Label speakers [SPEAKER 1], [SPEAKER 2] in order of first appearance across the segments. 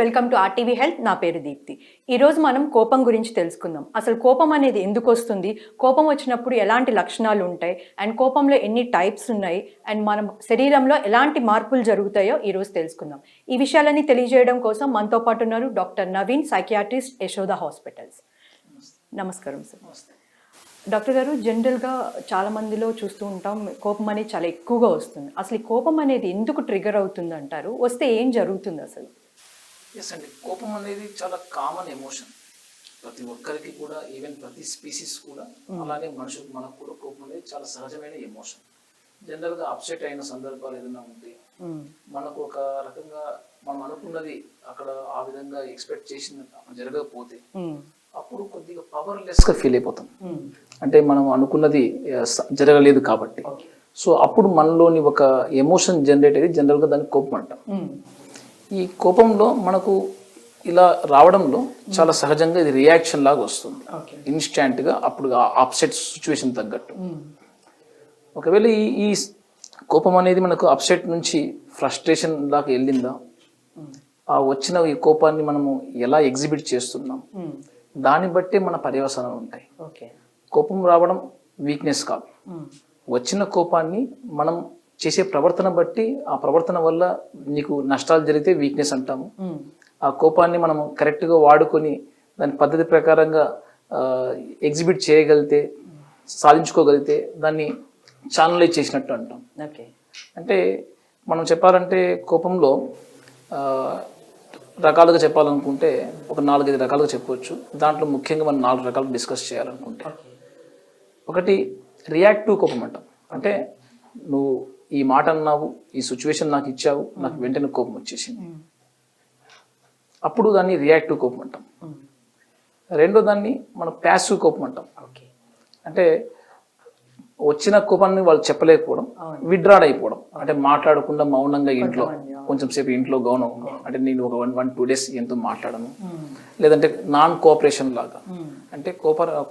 [SPEAKER 1] Welcome to RTV health. నా పేరు దీప్తి. ఈరోజు మనం కోపం గురించి తెలుసుకుందాం. అసలు కోపం అనేది ఎందుకు వస్తుంది, కోపం వచ్చినప్పుడు ఎలాంటి లక్షణాలు ఉంటాయి, అండ్ కోపంలో ఎన్ని టైప్స్ ఉన్నాయి, అండ్ మన శరీరంలో ఎలాంటి మార్పులు జరుగుతాయో ఈరోజు తెలుసుకుందాం. ఈ విషయాలన్నీ తెలియజేయడం కోసం మనతో పాటు ఉన్నారు doctor Naveen, psychiatrist, Yashoda hospitals. నమస్కారం సార్. డాక్టర్ గారు, జనరల్గా చాలా మందిలో చూస్తూ ఉంటాం కోపం అనేది చాలా ఎక్కువగా వస్తుంది. అసలు ఈ కోపం అనేది ఎందుకు ట్రిగర్ అవుతుంది అంటారు? వస్తే ఏం జరుగుతుంది అసలు?
[SPEAKER 2] ఎస్ అండి, కోపం అనేది చాలా కామన్ ఎమోషన్. ప్రతి ఒక్కరికి కూడా, ఈవెన్ ప్రతి స్పీసీస్ కూడా, అలానే మనకు కూడా కోపం అనేది చాలా సహజమైన ఎమోషన్. జనరల్గా అప్సెట్ అయిన సందర్భాలు ఏదైనా ఉంటే మనకు ఒక రకంగా మనం అనుకున్నది అక్కడ ఆ విధంగా ఎక్స్పెక్ట్ చేసిన జరగకపోతే అప్పుడు కొద్దిగా పవర్లెస్గా ఫీల్ అయిపోతాం. అంటే మనం అనుకున్నది జరగలేదు కాబట్టి. సో అప్పుడు మనలోని ఒక ఎమోషన్ జనరేట్ అయ్యి జనరల్గా దాన్ని కోపం అంటాం. ఈ కోపంలో మనకు ఇలా రావడంలో చాలా సహజంగా ఇది రియాక్షన్ లాగా వస్తుంది, ఇన్స్టాంట్గా. అప్పుడు అప్సెట్ సిచ్యువేషన్ తగ్గట్టు. ఒకవేళ ఈ కోపం అనేది మనకు అప్సెట్ నుంచి ఫ్రస్ట్రేషన్ దాకా వెళ్ళిందా, ఆ వచ్చిన ఈ కోపాన్ని మనము ఎలా ఎగ్జిబిట్ చేస్తున్నాం, దాన్ని బట్టే మన పర్యవసానాలు ఉంటాయి. కోపం రావడం వీక్నెస్ కాదు. వచ్చిన కోపాన్ని మనం చేసే ప్రవర్తన బట్టి, ఆ ప్రవర్తన వల్ల నీకు నష్టాలు జరిగితే వీక్నెస్ అంటాము. ఆ కోపాన్ని మనం కరెక్ట్గా వాడుకొని దాని పద్ధతి ప్రకారంగా ఎగ్జిబిట్ చేయగలిగితే, సాధించుకోగలిగితే దాన్ని ఛానలైజ్ చేసినట్టు అంటాం. అంటే మనం చెప్పాలంటే కోపంలో రకాలుగా చెప్పాలనుకుంటే ఒక 4-5 రకాలుగా చెప్పవచ్చు. దాంట్లో ముఖ్యంగా మనం 4 రకాలు డిస్కస్ చేయాలనుకుంటే, ఒకటి రియాక్టివ్ కోపం అంటాం. అంటే నువ్వు ఈ మాట అన్నావు, ఈ సిచ్యువేషన్ నాకు ఇచ్చావు, నాకు వెంటనే కోపం వచ్చేసింది, అప్పుడు దాన్ని రియాక్టివ్ కోపం అంటాం. రెండో దాన్ని మనం ప్యాసివ్ కోపం అంటాం. అంటే వచ్చిన కోపాన్ని వాళ్ళు చెప్పలేకపోవడం, విత్డ్రాడ్ అయిపోవడం. అంటే మాట్లాడకుండా మౌనంగా ఇంట్లో కొంచెం సేపు ఇంట్లో గౌనం, అంటే నేను ఒక 1-2 days ఎంతో మాట్లాడను. లేదంటే నాన్ కోఆపరేషన్ లాగా, అంటే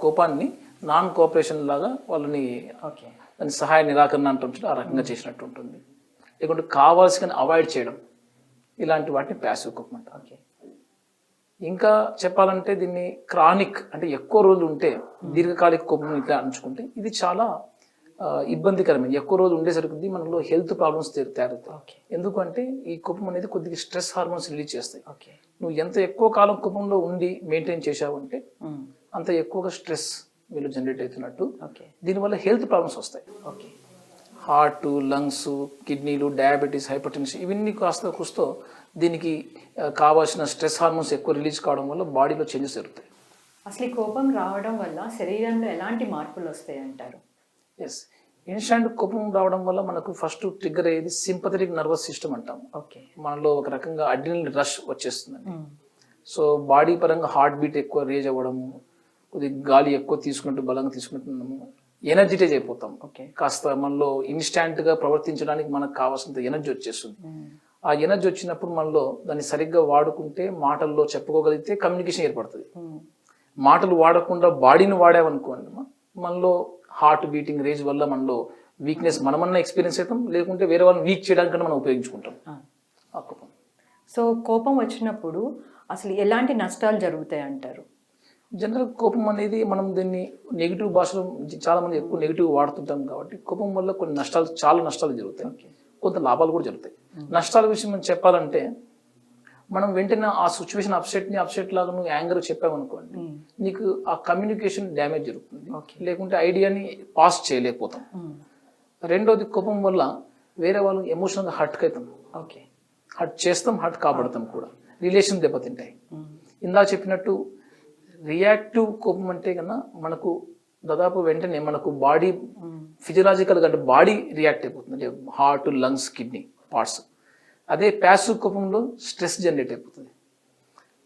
[SPEAKER 2] కోపాన్ని నాన్ కోఆపరేషన్ లాగా వాళ్ళని దాని సహాయ నిరాకరణ అంటుంటే ఆ రకంగా చేసినట్టు ఉంటుంది. లేకుంటే కావాల్సిన అవాయిడ్ చేయడం, ఇలాంటి వాటిని ప్యాసివ్ కోపం అంటారు. ఇంకా చెప్పాలంటే దీన్ని క్రానిక్, అంటే ఎక్కువ రోజులు ఉంటే దీర్ఘకాలిక కోపం ఇట్లా అంచుకుంటే ఇది చాలా ఇబ్బందికరమైన. ఎక్కువ రోజులు ఉండేసరికి మనలో హెల్త్ ప్రాబ్లమ్స్ తయారవుతాయి. ఎందుకంటే ఈ కోపం అనేది కొద్దిగా స్ట్రెస్ హార్మోన్స్ రిలీజ్ చేస్తాయి. నువ్వు ఎంత ఎక్కువ కాలం కోపంలో ఉండి మెయింటైన్ చేసావంటే అంత ఎక్కువగా స్ట్రెస్ వీళ్ళు జనరేట్ అవుతున్నట్టు. దీనివల్ల హెల్త్ ప్రాబ్లమ్స్ వస్తాయి. హార్ట్, లంగ్స్, కిడ్నీలు, డయాబెటీస్, హైపర్టెన్షన్, ఇవన్నీ కాస్త కూస్తో దీనికి కావాల్సిన స్ట్రెస్ హార్మోన్స్ ఎక్కువ రిలీజ్ కావడం వల్ల బాడీలో చేంజెస్ జరుగుతాయి.
[SPEAKER 1] అసలు ఈ కోపం రావడం వల్ల శరీరంలో ఎలాంటి మార్పులు వస్తాయి అంటారు?
[SPEAKER 2] ఎస్, ఇన్స్టాంట్ కోపం రావడం వల్ల మనకు ఫస్ట్ ట్రిగ్గర్ అయ్యేది సింపథెటిక్ నర్వస్ సిస్టమ్ అంటాం. మనలో ఒక రకంగా అడ్రినల్ రష్ వచ్చేస్తుందండి. సో బాడీ పరంగా హార్ట్ బీట్ ఎక్కువ రేజ్ అవ్వడము, కొద్దిగా గాలి ఎక్కువ తీసుకున్నట్టు, బలంగా తీసుకుంటున్నాము, ఎనర్జిటైజ్ అయిపోతాం. కాస్త మనలో ఇన్స్టాంట్గా ప్రవర్తించడానికి మనకు కావాల్సినంత ఎనర్జీ వచ్చేస్తుంది. ఆ ఎనర్జీ వచ్చినప్పుడు మనలో దాన్ని సరిగ్గా వాడుకుంటే, మాటల్లో చెప్పుకోగలిగితే కమ్యూనికేషన్ ఏర్పడుతుంది. మాటలు వాడకుండా బాడీని వాడామనుకోండి, మనలో హార్ట్ బీటింగ్ రేజ్ వల్ల మనలో వీక్నెస్ మనమన్నా ఎక్స్పీరియన్స్ అవుతాం, లేకుంటే వేరే వాళ్ళని వీక్ చేయడానికన్నా మనం ఉపయోగించుకుంటాం ఆ కోపం.
[SPEAKER 1] సో కోపం వచ్చినప్పుడు అసలు ఎలాంటి నష్టాలు జరుగుతాయి అంటారు?
[SPEAKER 2] జనరల్ కోపం అనేది మనం దీన్ని నెగిటివ్ భాషలో చాలా మంది ఎక్కువ నెగిటివ్ వాడుతుంటాం కాబట్టి కోపం వల్ల కొన్ని నష్టాలు, చాలా నష్టాలు జరుగుతాయి, కొంత లాభాలు కూడా జరుగుతాయి. నష్టాల విషయం మనం చెప్పాలంటే, మనం వెంటనే ఆ సిచ్యువేషన్ అప్సెట్ లాగా నువ్వు యాంగర్ చెప్పావనుకోండి, నీకు ఆ కమ్యూనికేషన్ డ్యామేజ్ జరుగుతుంది, లేకుంటే ఐడియాని పాస్ చేయలేకపోతాం. రెండోది, కోపం వల్ల వేరే వాళ్ళు ఎమోషనల్గా హర్ట్ అవుతాం. హర్ట్ చేస్తాం, హర్ట్ కాబడతాం కూడా, రిలేషన్ దెబ్బతింటాయి. ఇందాక చెప్పినట్టు రియాక్టివ్ కోపం అంటే కన్నా మనకు దాదాపు వెంటనే మనకు బాడీ ఫిజియలాజికల్గా, అంటే బాడీ రియాక్ట్ అయిపోతుంది, అంటే హార్ట్, లంగ్స్, కిడ్నీ పార్ట్స్. అదే ప్యాసివ్ కోపంలో స్ట్రెస్ జనరేట్ అయిపోతుంది.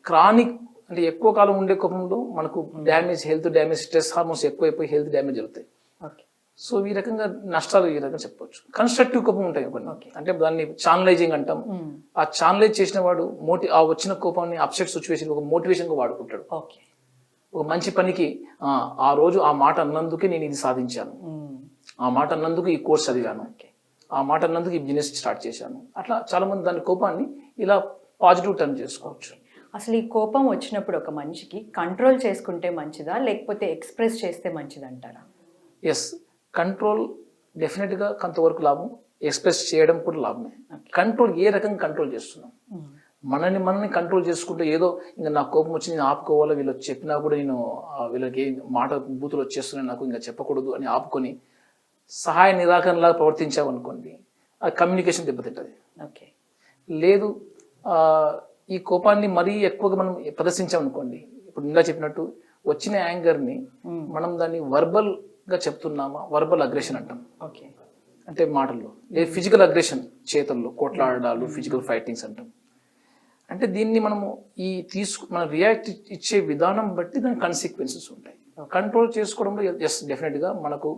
[SPEAKER 2] క్రానిక్, అంటే ఎక్కువ కాలం ఉండే కోపంలో మనకు damage, health damage, stress hormones ఎక్కువైపోయి హెల్త్ డ్యామేజ్ అవుతాయి. సో ఈ రకంగా నష్టాలు ఈ రకంగా చెప్పవచ్చు. కన్స్ట్రక్టివ్ కోపం ఉంటాయి కొన్ని, అంటే దాన్ని ఛానలైజింగ్ అంటాం. ఆ ఛానలైజ్ చేసిన వాడు ఆ వచ్చిన కోపాన్ని అప్సెట్ సిచ్యువేషన్ ఒక మోటివేషన్గా వాడుకుంటాడు. ఒక మంచి పనికి, ఆ రోజు ఆ మాట అన్నందుకే నేను ఇది సాధించాను, ఆ మాట అన్నందుకు ఈ కోర్స్ చదివాను, ఆ మాట అన్నందుకు ఈ బిజినెస్ స్టార్ట్ చేశాను, అట్లా చాలా మంది దాని కోపాన్ని ఇలా పాజిటివ్ టర్న్ చేసుకోవచ్చు.
[SPEAKER 1] అసలు ఈ కోపం వచ్చినప్పుడు ఒక మనిషికి కంట్రోల్ చేసుకుంటే మంచిదా లేకపోతే ఎక్స్ప్రెస్ చేస్తే మంచిదంటారా?
[SPEAKER 2] ఎస్, కంట్రోల్ డెఫినెట్గా కొంతవరకు లాభం, ఎక్స్ప్రెస్ చేయడం కూడా లాభమే. కంట్రోల్ ఏ రకంగా కంట్రోల్ చేస్తున్నాం? మనల్ని కంట్రోల్ చేసుకుంటే ఏదో ఇంకా నాకు కోపం వచ్చి నేను ఆపుకోవాలో, వీళ్ళు చెప్పినా కూడా నేను వీళ్ళకి మాట బూతులు వచ్చేస్తున్నాయి నాకు ఇంకా చెప్పకూడదు అని ఆపుకొని సహాయ నిరాకరణలాగా ప్రవర్తించామనుకోండి, ఆ కమ్యూనికేషన్ దెబ్బతింటుంది.
[SPEAKER 1] ఓకే.
[SPEAKER 2] లేదు ఈ కోపాన్ని మరీ ఎక్కువగా మనం ప్రదర్శించామనుకోండి, ఇప్పుడు ఇందా చెప్పినట్టు వచ్చిన యాంగర్ని మనం దాన్ని వర్బల్గా చెప్తున్నామా, వర్బల్ అగ్రెషన్ అంటాం.
[SPEAKER 1] ఓకే.
[SPEAKER 2] అంటే మాటల్లో, లేదు ఫిజికల్ అగ్రెషన్, చేతుల్లో కొట్లాడాలు, ఫిజికల్ ఫైటింగ్స్ అంటాం. అంటే దీన్ని మనము మనం రియాక్ట్ ఇచ్చే విధానం బట్టి దాని కాన్సిక్వెన్సెస్ ఉంటాయి. కంట్రోల్ చేసుకోవడంలో ఎస్ డెఫినెట్గా మనకు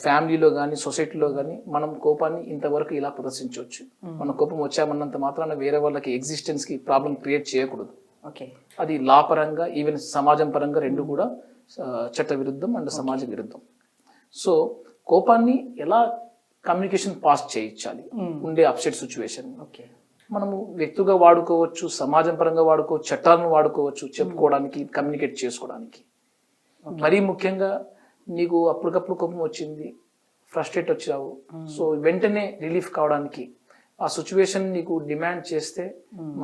[SPEAKER 2] ఫ్యామిలీలో కానీ సొసైటీలో కానీ మనం కోపాన్ని ఇంతవరకు ఇలా ప్రదర్శించవచ్చు. మన కోపం వచ్చామన్నంత మాత్రాన వేరే వాళ్ళకి ఎగ్జిస్టెన్స్కి ప్రాబ్లం క్రియేట్ చేయకూడదు.
[SPEAKER 1] ఓకే.
[SPEAKER 2] అది లా పరంగా ఈవెన్ సమాజం పరంగా రెండు కూడా చట్ట విరుద్ధం అండ్ సమాజ విరుద్ధం. సో కోపాన్ని ఎలా కమ్యూనికేషన్ పాస్ చేయించాలి ఉండే అప్సెట్ సిచ్యువేషన్ మనము వ్యక్తిగా వాడుకోవచ్చు, సమాజం పరంగా వాడుకోవచ్చు, చట్టాలను వాడుకోవచ్చు, చెప్పుకోవడానికి, కమ్యూనికేట్ చేసుకోవడానికి. మరీ ముఖ్యంగా నీకు అప్పటికప్పుడు కోపం వచ్చింది, ఫ్రస్ట్రేట్ వచ్చావు, సో వెంటనే రిలీఫ్ కావడానికి ఆ సిచ్యువేషన్ నీకు డిమాండ్ చేస్తే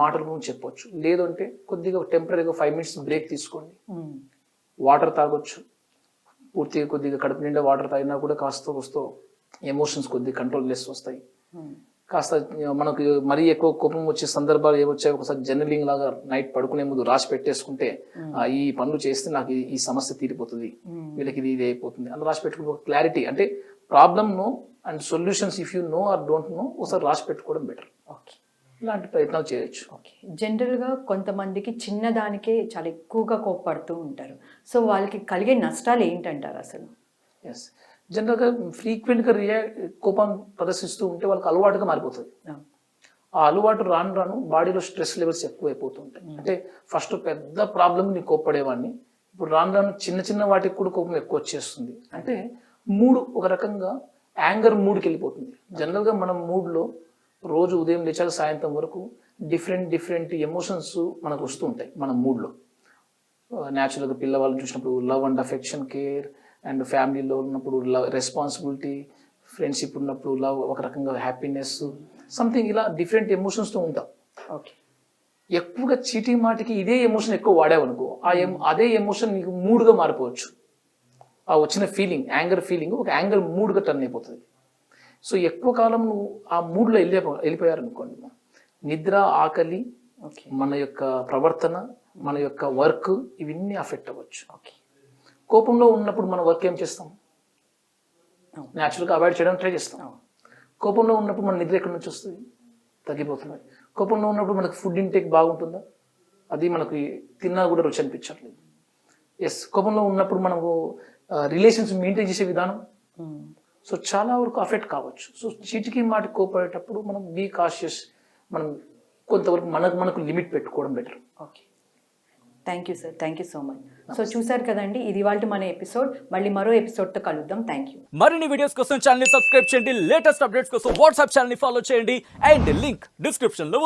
[SPEAKER 2] మాటల గురించి చెప్పొచ్చు. లేదంటే కొద్దిగా టెంపరీగా 5 minutes బ్రేక్ తీసుకోండి, వాటర్ తాగొచ్చు. పూర్తిగా కొద్దిగా కడుపు నిండా వాటర్ తాగినా కూడా కాస్త వస్తూ ఎమోషన్స్ కొద్దిగా కంట్రోల్ లెస్ వస్తాయి. కాస్త మనకు మరీ ఎక్కువ కోపం వచ్చే సందర్భాలు ఏమొచ్చాయి, ఒకసారి జర్నలింగ్ లాగా నైట్ పడుకునే ముందు రాసి పెట్టేసుకుంటే ఈ పనులు చేస్తే నాకు ఈ సమస్య తీరిపోతుంది, వీళ్ళకి ఇది అయిపోతుంది అలా రాసి పెట్టుకుని ఒక క్లారిటీ, అంటే problem no and solutions if you know or don't know ఒకసారి రాసి పెట్టుకోవడం బెటర్.
[SPEAKER 1] ఓకే.
[SPEAKER 2] ఇలాంటి ప్రయత్నాలు చేయొచ్చు.
[SPEAKER 1] ఓకే. జనరల్గా కొంతమందికి చిన్నదానికే చాలా ఎక్కువగా కోప్పడుతూ ఉంటారు. సో వాళ్ళకి కలిగే నష్టాలు ఏంటంటారు అసలు?
[SPEAKER 2] ఎస్, జనరల్గా ఫ్రీక్వెంట్గా కోపం ప్రదర్శిస్తూ ఉంటే వాళ్ళకి అలవాటుగా మారిపోతుంది. ఆ అలవాటు రాను రాను బాడీలో స్ట్రెస్ లెవెల్స్ ఎక్కువైపోతుంటాయి. అంటే ఫస్ట్ పెద్ద ప్రాబ్లం నీ కోప్పడేవాడిని, ఇప్పుడు రాను రాను చిన్న చిన్న వాటికి కూడా కోపం ఎక్కువ వచ్చేస్తుంది. అంటే మూడు ఒక రకంగా యాంగర్ మూడ్కి వెళ్ళిపోతుంది. జనరల్గా మనం మూడ్లో రోజు ఉదయం లేచాక సాయంత్రం వరకు డిఫరెంట్ ఎమోషన్స్ మనకు వస్తూ ఉంటాయి. మన మూడ్లో న్యాచురల్గా పిల్లవాళ్ళని చూసినప్పుడు love and affection, care and ఫ్యామిలీలో ఉన్నప్పుడు లవ్, రెస్పాన్సిబిలిటీ, ఫ్రెండ్షిప్ ఉన్నప్పుడు లవ్, ఒక రకంగా హ్యాపీనెస్, సంథింగ్ ఇలా డిఫరెంట్ ఎమోషన్స్తో ఉంటాం.
[SPEAKER 1] ఓకే.
[SPEAKER 2] ఎక్కువగా చీటీ మాటికి ఇదే ఎమోషన్ ఎక్కువ వాడావనుకో, అదే ఎమోషన్ నీకు మూడ్గా మారిపోవచ్చు. ఆ వచ్చిన ఫీలింగ్, యాంగర్ ఫీలింగ్ ఒక యాంగర్ మూడ్గా టర్న్ అయిపోతుంది. సో ఎక్కువ కాలం నువ్వు ఆ మూడ్లో వెళ్ళిపోయారనుకోండి, నిద్ర, ఆకలి, మన యొక్క ప్రవర్తన, మన యొక్క వర్క్ ఇవన్నీ అఫెక్ట్ అవ్వచ్చు.
[SPEAKER 1] ఓకే.
[SPEAKER 2] కోపంలో ఉన్నప్పుడు మన వర్క్ ఏం చేస్తాం? న్యాచురల్గా అవాయిడ్ చేయడం ట్రై చేస్తాం. కోపంలో ఉన్నప్పుడు మన నిద్ర ఎక్కడి నుంచి వస్తుంది? తగ్గిపోతుంది. కోపంలో ఉన్నప్పుడు మనకు ఫుడ్ ఇంటేక్ బాగుంటుందా? అది మనకు తిన్నా కూడా రుచి అనిపించట్లేదు. ఎస్, కోపంలో ఉన్నప్పుడు మనకు రిలేషన్స్ మెయింటైన్ చేసే విధానం, సో చాలా వరకు అఫెక్ట్ కావచ్చు. సో చీటికి మాట కోపడేటప్పుడు మనం బీ కాషియస్, మనం కొంతవరకు మనకు లిమిట్ పెట్టుకోవడం better.
[SPEAKER 1] Okay. Thank you sir, thank you so much. So చూసారు కదండి, ఇది ఇవాళ మన ఎపిసోడ్. మళ్ళీ మరో ఎపిసోడ్తో కలుద్దాం. Thank you.
[SPEAKER 3] మరిన్ని వీడియోస్ కోసం ఛానల్ ని సబ్స్క్రైబ్ చేయండి, లేటెస్ట్ అప్డేట్స్ కోసం వాట్సాప్ ఛానల్ ని ఫాలో చేయండి, అండ్ లింక్ డిస్క్రిప్షన్ లో